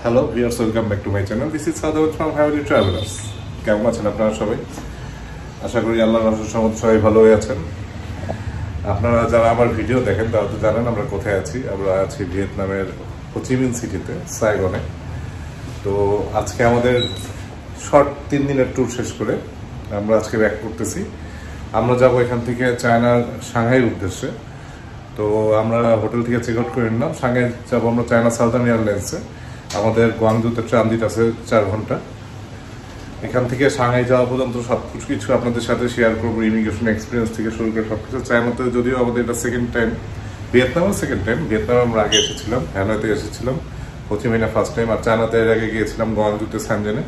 Hello viewers, welcome back to my channel. This is Sadawat from Haveli travellers. কেমন আছেন আপনারা সবাই? আশা করি আল্লাহর রহমতে সবাই ভালোই আছেন। আপনারা যারা আমার ভিডিও দেখেন তারা তো জানেন আমরা কোথায় আছি। আমরা আছি ভিয়েতনামের হোচিমিন সিটিতে, সাইগনে। তো আজকে আমাদের শর্ট 3 দিনের ট্যুর শেষ করে আমরা আজকে ব্যাক করতেছি। আমরা যাব এখান থেকে চায়নার সাংহাইয়ের উদ্দেশ্যে। তো আমরা হোটেল থেকে চেক আউট করে নিলাম। সাংহাই যাবো আমরা চায়না সাউদার্ন এয়ারলাইন্সে। আমাদের গুয়াংজুতে ট্রানজিট আছে 4 ঘন্টা। এখান থেকে সাংহাই যাওয়া পর্যন্ত সব কিছু আপনাদের সাথে শেয়ার করবো। ইমিগ্রেশন এক্সপিরিয়েন্স থেকে শুরু করে সব কিছু। চায়নাতে যদিও আমাদের এটা সেকেন্ড টাইম, ভিয়েতনামও সেকেন্ড টাইম। ভিয়েতনামে আমরা আগে এসেছিলাম, হ্যানয়তে এসেছিলাম, হোচিমিনে ফার্স্ট টাইম, আর চায়নাতে এর আগে গিয়েছিলাম গুয়াংজুতে, স্যানজেনে।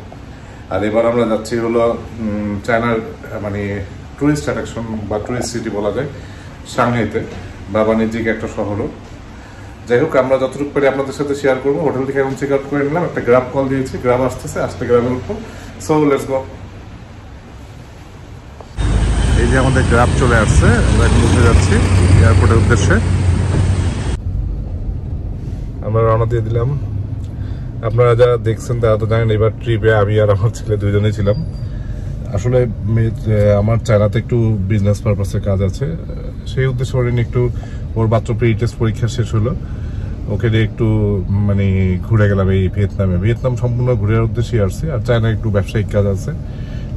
আর এবার আমরা যাচ্ছি হলো চায়নার মানে টুরিস্ট অ্যাট্রাকশন বা টুরিস্ট সিটি বলা যায়, সাংহাইতে, বা বাণিজ্যিক একটা শহরও। যাই হোক, আমরা যতটুকু পারি আপনাদের সাথে শেয়ার করবো। হোটেল থেকে এখন চেক আউট করে নিলাম, একটা গ্রাব কল দিয়েছি, গ্রাব আসতেছে, আসতে গ্রাবের উপর। So let's go. এই যে আমাদের গ্রাব চলে আসছে, আমরা এখন উঠে যাচ্ছি এয়ারপোর্টের উদ্দেশ্যে। আমরা রওনা দিয়ে দিলাম। আপনারা যারা দেখছেন তারা তো জানেন এবার ট্রিপে আমি আর আমার ছেলে দুজনেই ছিলাম। আসলে আমার চায়নাতে একটু বিজনেস পারপাসে কাজ আছে, সেই উদ্দেশ্যে ওর একটু, ওর মাত্র প্রি টেস্ট পরীক্ষা শেষ হলো, ওকে দিয়ে একটু মানে ঘুরে গেলাম এই ভিয়েতনামে। ভিয়েতনাম সম্পূর্ণ ঘুরে উদ্দেশ্যে আসছি, আর চায়না একটু ব্যবসায়িক কাজ আছে,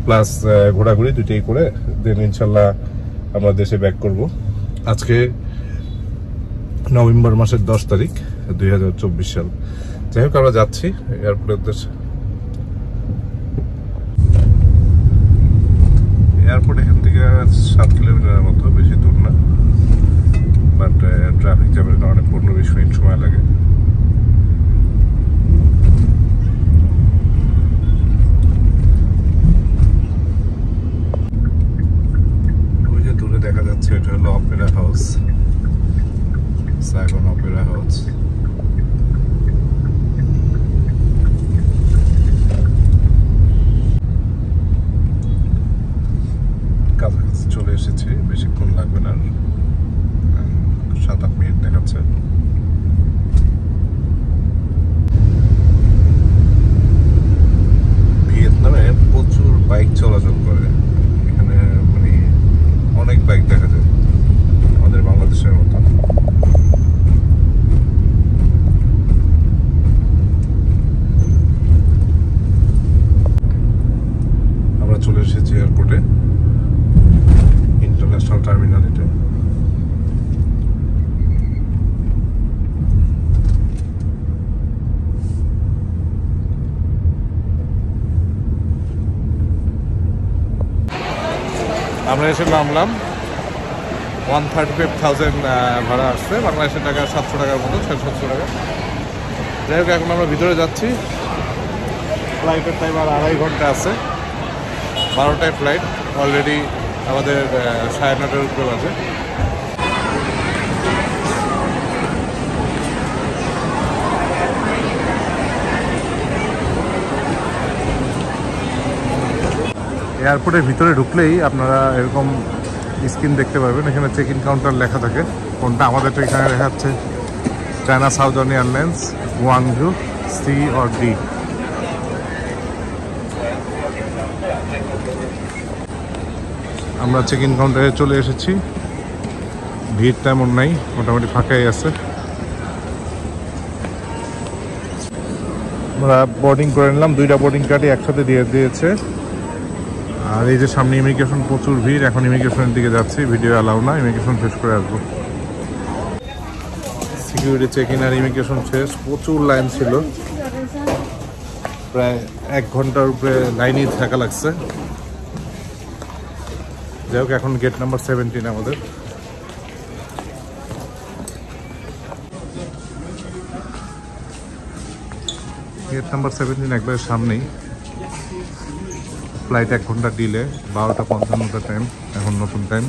প্লাস ঘোরাঘুরি দুইটাই করে দেন ইনশাল্লাহ আমরা দেশে ব্যাক করব। আজকে নভেম্বর মাসের 10 তারিখ 2024 সাল। যাই হোক, আমরা যাচ্ছি এয়ারপোর্টের উদ্দেশ্যে। এয়ারপোর্ট এখান থেকে 7 কিলোমিটারের মতো, বেশি দূর না, বাট ট্রাফিক জ্যামের কারণে 15-20 মিনিট সময় লাগে। ওই যে দূরে দেখা যাচ্ছে এটা হলো Opera house, Saigon Opera house. কাছাকাছি চলে এসেছি, বেশিক্ষণ লাগবে না, 7-8 মিনিট দেখাচ্ছে। ভিয়েতনামে প্রচুর বাইক চলাচল করে, এখানে মানে অনেক বাইক দেখা যায়, আমাদের বাংলাদেশের মতো। আমরা চলে এসেছি এয়ারপোর্টে, ইন্টারন্যাশনাল টার্মিনাল এটা। আমরা এসে নামলাম, 135,000 ভাড়া আসছে, বাংলাদেশের টাকা 700 টাকার মতো, 600 টাকা। যাই হোক, এখন আমরা ভিতরে যাচ্ছি। ফ্লাইটের টাইম আর 2.5 ঘন্টা আছে, 12টায় ফ্লাইট। অলরেডি আমাদের 9:30টার উপরে বাজে। এয়ারপোর্টের ভিতরে ঢুকলেই আপনারা এরকম স্ক্রিন দেখতে পাবেন, এখানে চেক ইন কাউন্টার লেখা থাকে। কোনটা আমাদেরটা এখানে লেখা আছে China Southern Airlines, Guangzhou, C or D. আমরা চেক ইন কাউন্টারে চলে এসেছি। ভিড় তেমন নাই, মোটামুটি ফাঁকাই আছে। আমরা বোর্ডিং করে নিলাম, 2টা বোর্ডিং কার্ডই একসাথে দিয়ে দিয়েছে। আর এই যে সামনে ইমিগ্রেশন, প্রচুর ভিড়। এখন ইমিগ্রেশনের দিকে যাচ্ছি, ভিডিও অ্যালাউ না, ইমিগ্রেশন শেষ করে আসবো। সিকিউরিটি চেক ইন আর ইমিগ্রেশন শেষ। প্রচুর লাইন ছিল, প্রায় 1 ঘন্টার উপরে লাইনই থাকা লাগছে। যাই হোক, এখন গেট নাম্বার 17 আমাদের। গেট নাম্বার 17 একবারে সামনেই। ফ্লাইট 1 ঘন্টা ডিলে, 12:55 টাইম, এখন নতুন টাইম।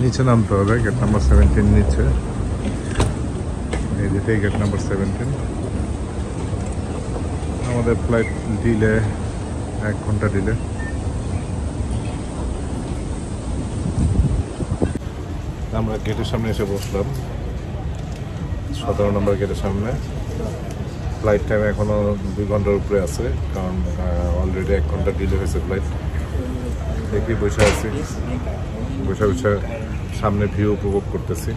নিচে নামতে হবে, গেট নাম্বার 17 নিচে, এই যেটাই গেট নাম্বার 17। আমাদের ফ্লাইট ডিলে, 1 ঘন্টা ডিলে। আমরা গেটের সামনে এসে বসলাম, 17 নম্বর গেটের সামনে। ফ্লাইট টাইম এখনও 2 ঘন্টার উপরে আছে, কারণ অলরেডি 1 ঘন্টা ডিলে হয়েছে ফ্লাইট। দেখি বসে আছি, বসে বসে সামনে ভিউ উপভোগ করতেছি।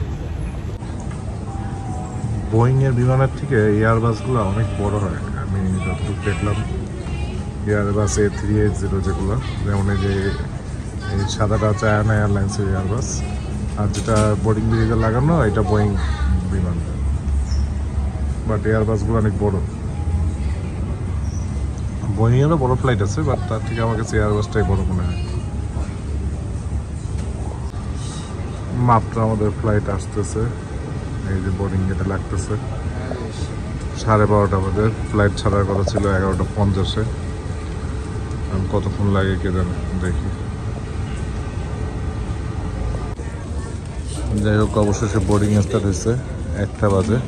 বোয়িংয়ের বিমানের থেকে এয়ারবাসগুলো অনেক বড় হয়, আমি যতটুকু দেখলাম। এয়ারবাস A380 যেগুলো, যেমন এই যে এই সাদাটা চায়না এয়ারলাইন্সের এয়ারবাস, আর যেটা বোর্ডিং ব্রিজে লাগানো এটা বোয়িং বিমান। বাট এয়ারবাসগুলো অনেক বড়। বোয়িংয়েরও বড় ফ্লাইট আছে, বাট তার থেকে আমার কাছে এয়ারবাসটাই বড় মনে হয়। মাত্র আমাদের ফ্লাইট আসতেছে, এই যে বোর্ডিং গেটে লাগতেছে। 12:30 আমাদের ফ্লাইট ছাড়ার কথা ছিল 11:50-এ। কতক্ষণ লাগে কে জানে, দেখি। যাই হোক, অবশেষে বোর্ডিং স্টার্ট হয়েছে, 1টা বাজে।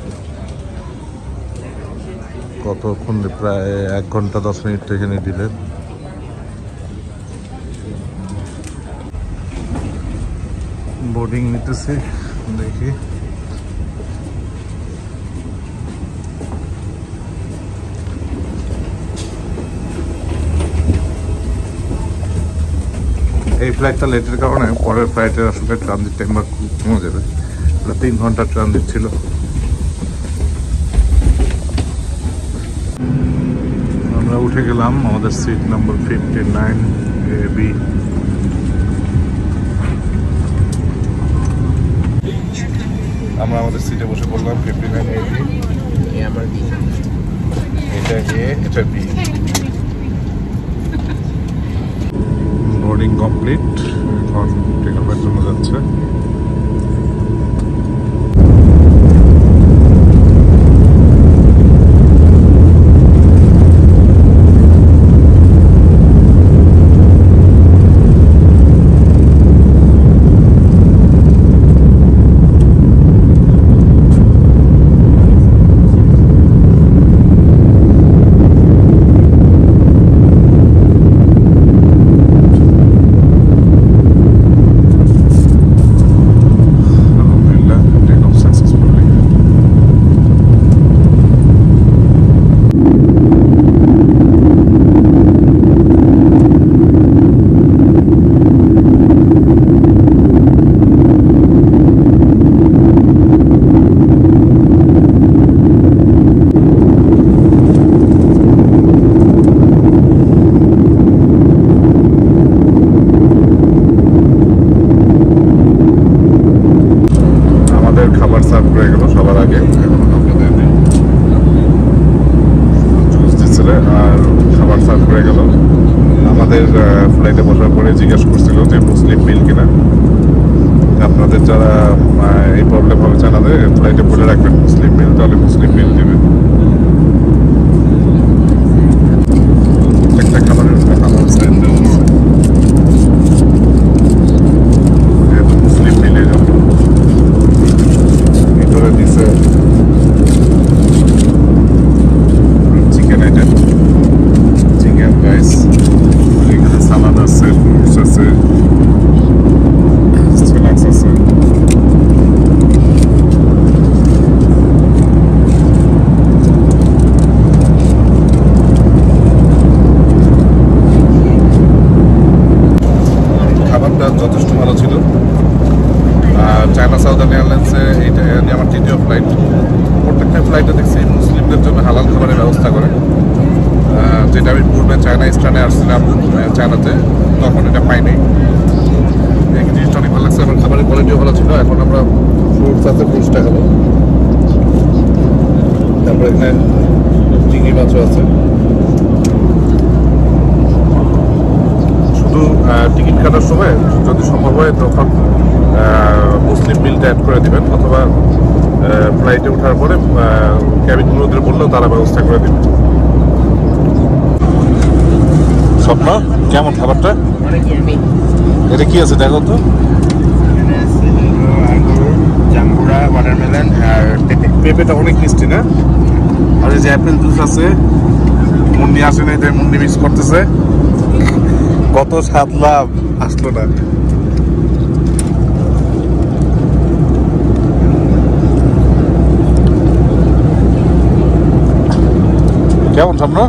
কতক্ষণ, প্রায় 1 ঘন্টা 10 মিনিট এখানে দিলেন। বোর্ডিং নিতেছি, দেখি। এই ফ্লাইটটা লেটের কারণে পরের ফ্লাইটের আসলে ট্রানজিট টাইম খুব কমে যাবে। 3 ঘন্টার ট্রানজিট ছিল। আমরা উঠে গেলাম, আমাদের সিট নাম্বার 59AB। আমরা আমাদের সিটে বসে পড়লাম, 59AB। এটা A, এটা B। বোর্ডিং কমপ্লিট, এখন টেক অফের জন্য যাচ্ছে। ফ্লাইটে বসার পরে জিজ্ঞাসা করছিল যে মুসলিম মিল কিনা। আপনাদের যারা এই প্রবলেম হবে জানাবে, ফ্লাইটে বলে রাখবেন মুসলিম মিল, তাহলে মুসলিম মিল দেবে। একটা খাবারের সাইড দেওয়া আছে, যেহেতু মুসলিম মিলে যাবে। ভিতরে দিছে চিকেন আইটেম, চিকেন রাইস, এখানে সালাদ আছে, ফ্রুটস আছে, স্ন্যাক্স আছে। খাবারটা যথেষ্ট ভালো ছিল। চায়না সাউদার্ন এয়ারলাইন্সে এইটা আমার 3য় ফ্লাইট। প্রত্যেকটা ফ্লাইটে দেখছি মুসলিমদের জন্য হালাল খাবারের ব্যবস্থা করে, যেটা আমি পূর্বে চায়না স্টানে আসছিলাম চায়নাতে, তখন এটা পাইনি। এই জিনিসটা অনেক ভালো লাগছে, আমার খাবারের কোয়ালিটিও ভালো ছিল। এখন আমরা ফ্রুটস আছে, ফ্রুটসটা খাবো। তারপরে এখানে চিংড়ি মাছও আছে। শুধু টিকিট কাটার সময় যদি সম্ভব হয় তখন মুসলিম মিলটা অ্যাড করে দেবেন, অথবা ফ্লাইটে ওঠার পরে ক্যাবিনগুলোদের বললেও তারা ব্যবস্থা করে দেবে। স্বপ্ন, কেমন খাবারটা? এটা কি আছে দেখো তো? জাম্বুরা, ওয়াটারমেলন আর পেঁপে। পেঁপেটা অনেক মিষ্টি না? আর এই যে অ্যাপেল জুস আছে। মুন্ডি আসে না, তাই মুন্ডি মিস করতেছে। কত স্বাদ লাভ আসলো না। কেমন স্বপ্ন?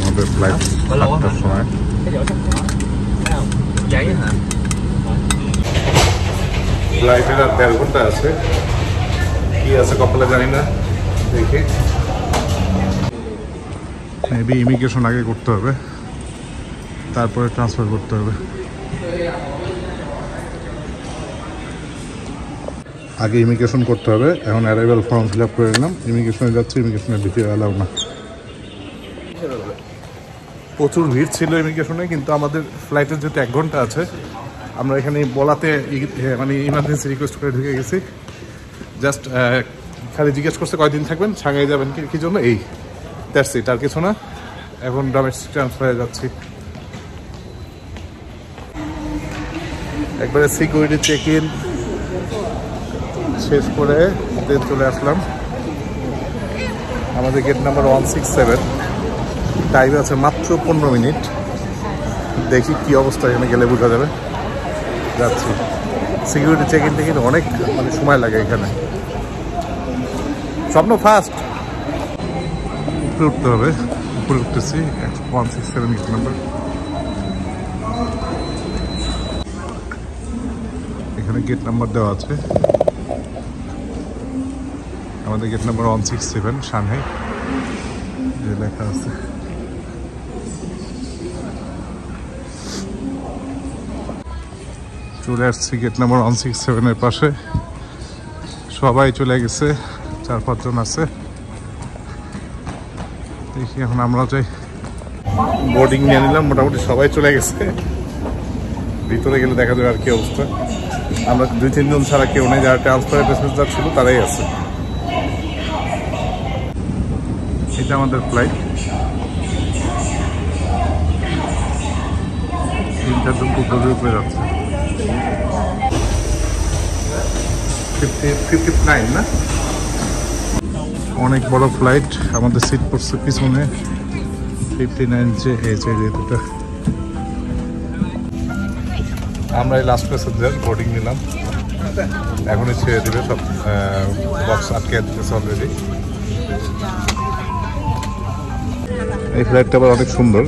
আমাদের ফ্লাইট 8টার সময়। ফ্লাইটের আর 1.5 ঘন্টা আছে, কি আছে কপালে জানি না, দেখি। মেবি ইমিগ্রেশন আগে করতে হবে, তারপরে ট্রান্সফার করতে হবে। আগে ইমিগ্রেশন করতে হবে। এখন অ্যারাইভাল ফর্ম ফিল আপ করে নিলাম, ইমিগ্রেশনে যাচ্ছি। ইমিগ্রেশনের ভিতরে অ্যালাউ না। প্রচুর ভিড় ছিল ইমিগ্রেশনে, কিন্তু আমাদের ফ্লাইটের যেহেতু 1 ঘন্টা আছে, আমরা এখানে বলাতে মানে ইমার্জেন্সি রিকোয়েস্ট করে ঢুকে গেছি। জাস্ট খালি জিজ্ঞেস করছে কয়দিন থাকবেন, সাঙ্গাই যাবেন কি জন্য, এই দ্যাটস ইট, আর কিছু না। এখন ডোমেস্টিক ট্রান্সফারে যাচ্ছি। একবারে সিকিউরিটি চেক ইন শেষ করে দেন চলে আসলাম। আমাদের গেট নাম্বার 167, টাইম আছে মাত্র 15 মিনিট। দেখি কি অবস্থা, এখানে গেলে বোঝা যাবে। যাচ্ছি। সিকিউরিটি চেক ইনটা কিন্তু অনেক মানে সময় লাগে এখানে। স্বপ্ন ফাস্ট উপরে উঠতে হবে, উপরে উঠতেছি। 167 গেট নাম্বার। এখানে গেট নাম্বার দেওয়া আছে। আমাদের গেট নাম্বার 167 সাংহাই যে লেখা আছে। চলে আসছি গেট নাম্বার 167-এর পাশে। সবাই চলে গেছে, 4-5 জন আছে। দেখি এখন আমরাও যাই। বোর্ডিং নিয়ে নিলাম, মোটামুটি সবাই চলে গেছে। ভিতরে গেলে দেখা যাবে আর কি অবস্থা। আমরা 2-3 জন ছাড়া কেউ নেই, যারা ট্রান্সফারের প্যাসেঞ্জার ছিল তারাই আছে। এটা আমাদের ফ্লাইট। 3টা জন উপরে উপরে যাচ্ছে। 59 না, অনেক বড় ফ্লাইট। আমাদের সিট পড়ছে পিছনে 59 যে এটা। আমরা এই লাস্ট প্যাসেঞ্জার বোর্ডিং নিলাম, এখনই ছেড়ে দেবে। সব বক্স আটকে দিতেছে অলরেডি। এই ফ্লাইটটা আবার অনেক সুন্দর,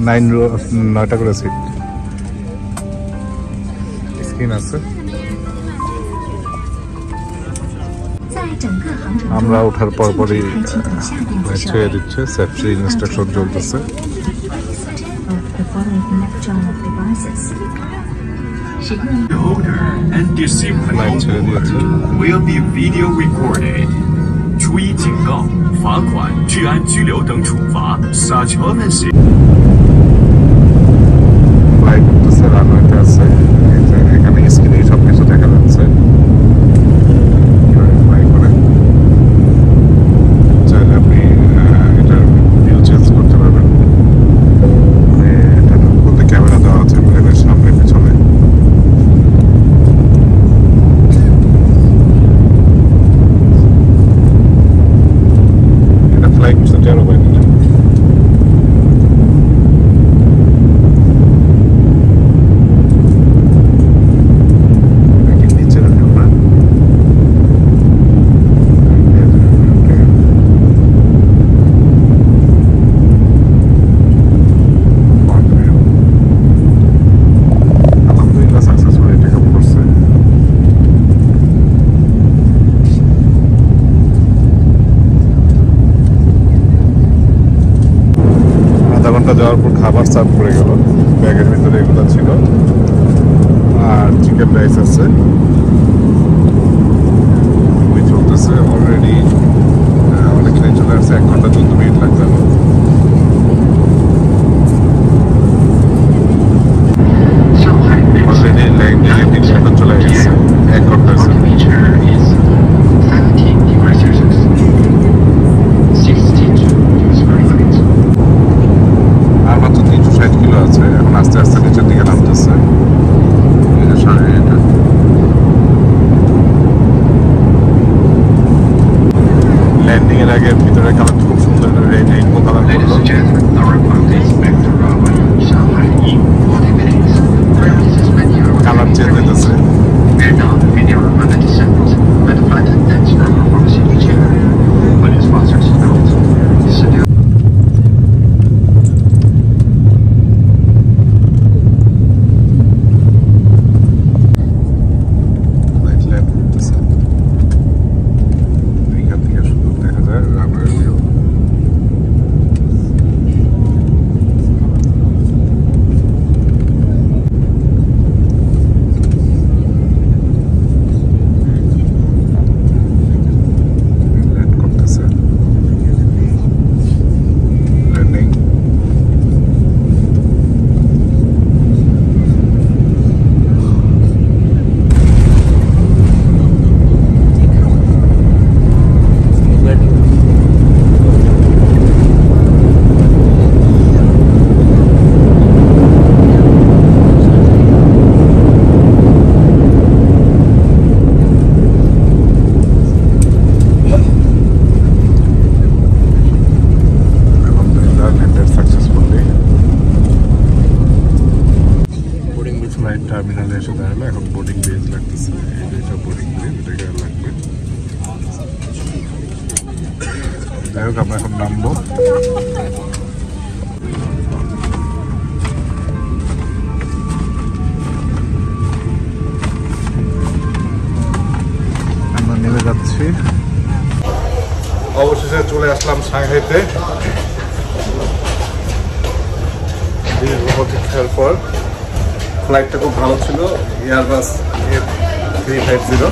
9টা করে সিট, স্ক্রিন আছে। আমরা ওঠার পরপরই ছেড়ে দিচ্ছে, সেফটি ইনস্ট্রাকশন চলতেছে। ফ্লাইট ছেড়ে দিয়েছে। will be video recorded. 注意警告、罚款、治安拘留等处罚。撒球们是。ফ্লাইট করতেছে, রানওয়েতে আছে। এখানে স্ক্রিনে সব কিছু দেখা যাচ্ছে। ফ্লাই করে চাইলে আপনি এটার ভিউ চেঞ্জ করতে পারবেন। মানে এটার মধ্যে ক্যামেরা দেওয়া আছে প্লেনের সামনে পিছনে। এটা ফ্লাই করছে 13 বাইরে। খাবার সার্ভ করে গেল। ব্যাগের ভিতরে এগুলো ছিল, আর চিকেন রাইস আছে। চলতেছে অলরেডি, অনেকটাই চলে আসছে, 1 ঘন্টা 14 মিনিট লাগবে আমার। অলরেডি ল্যান্ডিং সেটা চলে গেছে, 1 ঘন্টা আছে। আর মাত্র 360 কিলো আছে, এখন আস্তে আস্তে নিচের দিকে নামতেছে। এটা ল্যান্ডিং এর আগে ভিতরে কালার খুব সুন্দর, রেইনবো কালার করলো। কালার চেঞ্জ হইতেছে। টার্মিনালে এসে দাঁড়ালো, এখন বোর্ডিং বেজ লাগতেছে। এই যে এটা বোর্ডিং বেজ, এটাকে লাগবে। যাই হোক, আমরা এখন নামবো। আমরা নেমে যাচ্ছি। অবশেষে চলে আসলাম সাংহাইতে দীর্ঘ প্রতীক্ষার পর। ফ্লাইটটা খুব ভালো ছিল, এয়ারবাস A350।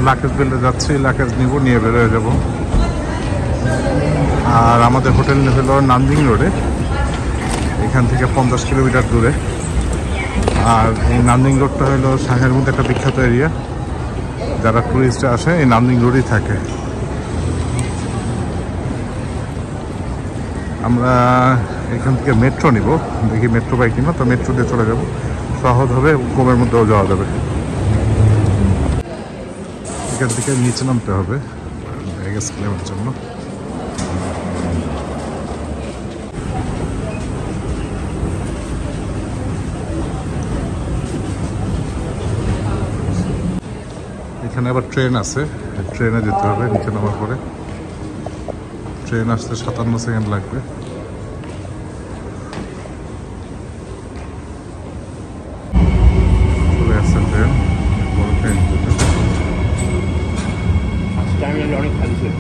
লাকেজ বেল্টে যাচ্ছি, লাকেজ নিব, নিয়ে বেরোয় যাব। আর আমাদের হোটেল হলো নামদিং রোডে, এখান থেকে 50 কিলোমিটার দূরে। আর এই নামদিং রোডটা হলো সাংহাইয়ের মধ্যে একটা বিখ্যাত এরিয়া। যারা টুরিস্টে আসে এই নামদিং রোডেই থাকে। আমরা এখান থেকে মেট্রো নিব, দেখি মেট্রো পাই কিনা। তো মেট্রো দিয়ে চলে যাব, সহজ হবে, কমের মধ্যেও যাওয়া যাবে। এখান থেকে নিচে নামতে হবে ব্যাগেজ ক্লেমের জন্য। এখানে আবার ট্রেন আছে, ট্রেনে যেতে হবে নিচে নামার পরে। ট্রেন আসতে 57 সেকেন্ড লাগবে। চলে আসছে ট্রেন, বড় ট্রেন।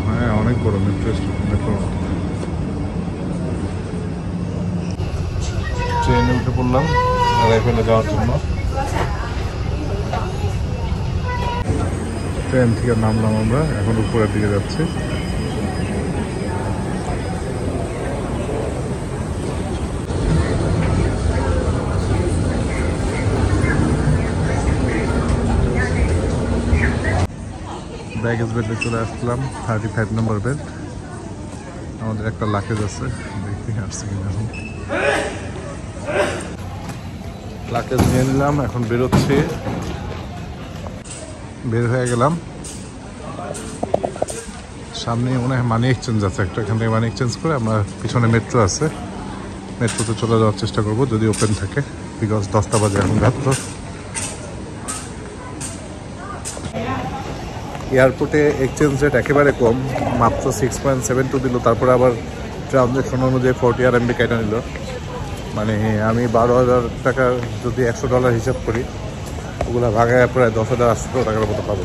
হ্যাঁ, অনেক বড় মেট্রো ট্রেনে উঠে পড়লাম রাইফেলে যাওয়ার জন্য। ট্রেন থেকে নামলাম আমরা, এখন উপরের দিকে যাচ্ছি। ব্যাগেজ বেল্টে চলে আসলাম, 35 নম্বর বেল্ট। আমাদের একটা লাকেজ আছে, দেখি আসছে কিনা। লাকেজ নিয়ে নিলাম, এখন বেরোচ্ছি। বের হয়ে গেলাম, সামনে মনে হয় মানি এক্সচেঞ্জ আছে একটা, এখান থেকে মানি এক্সচেঞ্জ করে আমরা পিছনে মেট্রো আছে, মেট্রোতে চলে যাওয়ার চেষ্টা করবো যদি ওপেন থাকে, বিকজ 10টা বাজে এখন রাত্র। এয়ারপোর্টে এক্সচেঞ্জ রেট একেবারে কম, মাত্র 6.72 দিল। তারপরে আবার ট্রানজ্যাকশন অনুযায়ী 40 RMB কেটে নিল। মানে আমি 12,000 টাকা যদি $100 হিসাব করি, ওগুলো ভাগায় প্রায় 10,800 টাকার মতো পাবো।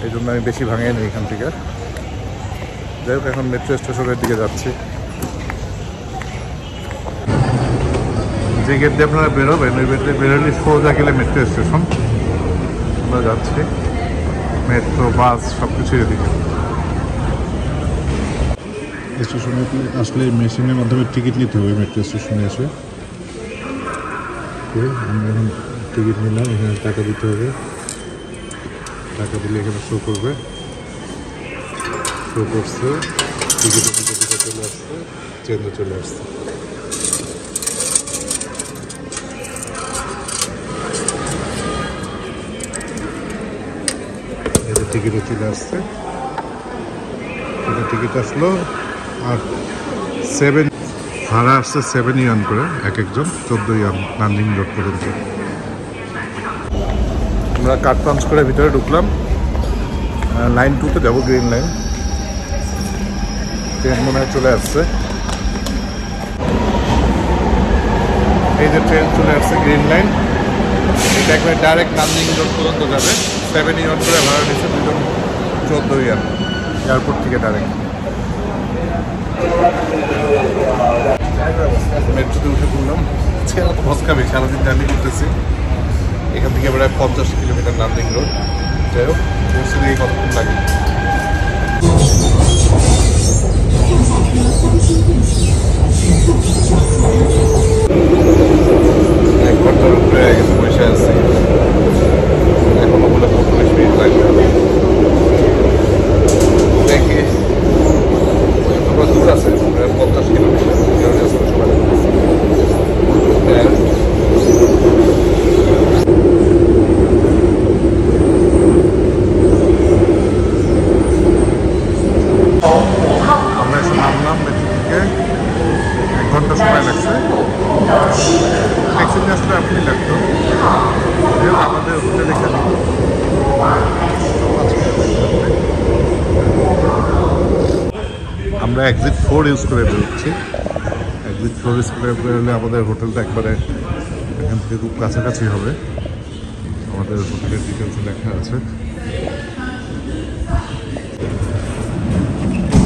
এই জন্য আমি বেশি ভাঙাই নি এখান থেকে। যাই হোক, এখন মেট্রো স্টেশনের দিকে যাচ্ছি। যে গেট দিয়ে আপনারা বেরোবেন ওই গেট দিয়ে বেরোলে সোজা গেলে মেট্রো স্টেশন। আমরা যাচ্ছি, মেট্রো বাস সব কিছুই এদিকে। স্টেশনে আসলে মেশিনের মাধ্যমে টিকিট নিতে হবে। মেট্রো স্টেশনে এসে আমরা এখন টিকিট নিলাম, এখানে টাকা দিতে হবে। টাকা দিলে এখানে শো করবে, শো করছে, টিকিটের দিকে চলে আসছে, ট্রেনে চলে আসছে। এই টিকিটে চলে আসছে, টিকিট আসলো। আর 7 ভাড়া আসছে 7 ইয়ান করে এক একজন, 14 ইয়ান নান্দিং রোড পর্যন্ত। আমরা কার্ড পাঞ্চ করে ভিতরে ঢুকলাম। লাইন 2-তে যাবো, গ্রিন লাইন। ট্রেন মনে হয় চলে আসছে। এই যে ট্রেন চলে আসছে, গ্রিন লাইন। এটা একবার ডাইরেক্ট নান্দিং রোড পর্যন্ত যাবে। 7 ইয়ান করে ভাড়া নিচ্ছে, দুজন 14 ইয়ান এয়ারপোর্ট থেকে ডাইরেক্ট। মেট্রোতে উঠে পড়লাম। ভস্কাবে সারাদিন জার্নি করতেছি। এখান থেকে প্রায় 50 কিলোমিটার নান্দিং রোড। যাই হোক, পৌঁছে দিয়ে কতক্ষণ লাগে। 1 ঘন্টার উপরে গেছে, বসে আছি। এখনো বলে 45 মিনিট লাগবে। দেখি দূর আছে, 50 কিলোমিটার। আমরা এসে নামলাম মেট্রো থেকে, 1 ঘন্টা সময় লাগছে। ট্যাক্সিতে আসলে আপনি লাগতো। আমাদের হোটেল এখানে আমরা এক্সিট 4 ইউজ করে বেরোচ্ছি। এক্সিট 4 ইউজ করে বেরোলে আমাদের হোটেলটা একবারে এখান থেকে খুব কাছাকাছি হবে। আমাদের হোটেলের ডিটেলসে লেখা আছে।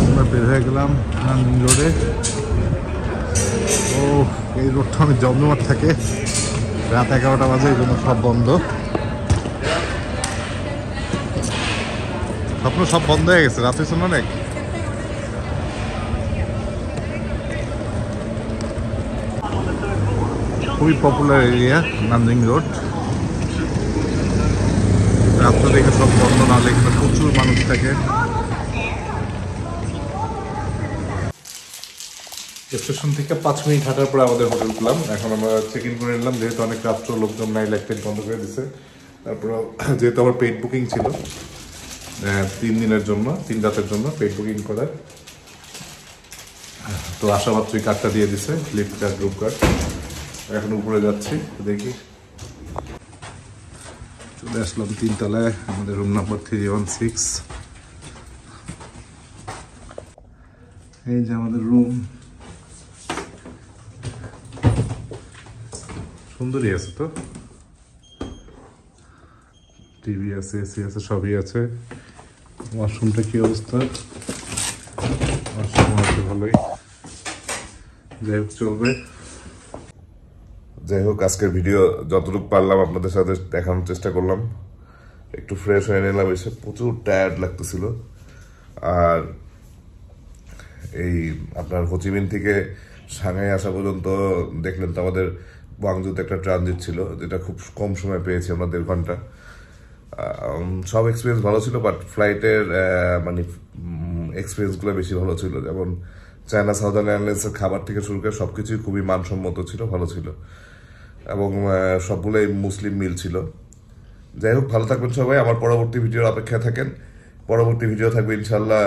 আমরা বের হয়ে গেলাম নান্দিং রোডে। ও, এই রোডটা অনেক জমজমাট থাকে। রাত 11টা বাজে, এই জন্য সব বন্ধ। স্বপ্ন সব বন্ধ হয়ে গেছে, রাত হয়েছে অনেক। খুবই পপুলার এরিয়া নান্দিং রোড। রাত্রে দেখে সব বন্ধ, না দেখে প্রচুর মানুষ থাকে। স্টেশন থেকে 5 মিনিট হাঁটার পরে আমাদের হোটেল পেলাম। এখন আমরা চেক ইন করে নিলাম, যেহেতু অনেক রাত্র লোকজন নাই, লাইট বন্ধ করে দিছে। তারপর যেহেতু আমার পেইড বুকিং ছিল 3 দিনের জন্য, 3 রাতের জন্য পেইড বুকিং করা, তো আসা মাত্রই কার্ডটা দিয়ে দিছে, লিফট কার্ড, গ্রুপ কার্ড। এখন উপরে যাচ্ছি, দেখি। চলে আসলাম 3 তলায়, আমাদের রুম নাম্বার 316। এই যে আমাদের রুম, সুন্দরই আছে তো। টিভি আছে, এসি আছে, সবই আছে। ওয়াশরুমটা কি অবস্থা? ওয়াশরুম আছে ভালোই। যাই হোক, চলবে। যাই হোক, আজকের ভিডিও যতটুকু পারলাম আপনাদের সাথে দেখানোর চেষ্টা করলাম। একটু ফ্রেশ হয়ে নিলাম এসে, প্রচুর টায়ার্ড লাগতেছিল। আর এই আপনার হোচিমিন থেকে সাংহাই আসা পর্যন্ত দেখলেন তো আমাদের গুয়াংজুতে একটা ট্রানজিট ছিল, যেটা খুব কম সময় পেয়েছি আমরা, 1.5 ঘন্টা। সব এক্সপিরিয়েন্স ভালো ছিল, বাট ফ্লাইটের মানে এক্সপিরিয়েন্সগুলো বেশি ভালো ছিল। যেমন চায়না সাউদার্ন এয়ারলাইন্সের খাবার থেকে শুরু করে সবকিছুই খুবই মানসম্মত ছিল, ভালো ছিল, এবং সবগুলোই মুসলিম মিল ছিল। যাই হোক, ভালো থাকবেন সবাই। আমার পরবর্তী ভিডিওর অপেক্ষায় থাকেন। পরবর্তী ভিডিও থাকবে ইনশাল্লাহ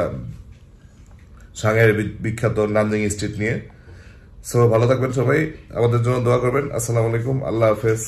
সাংহাইয়ের বিখ্যাত নানজিং স্ট্রিট নিয়ে। সো ভালো থাকবেন সবাই, আমাদের জন্য দোয়া করবেন। আসসালামু আলাইকুম, আল্লাহ হাফেজ।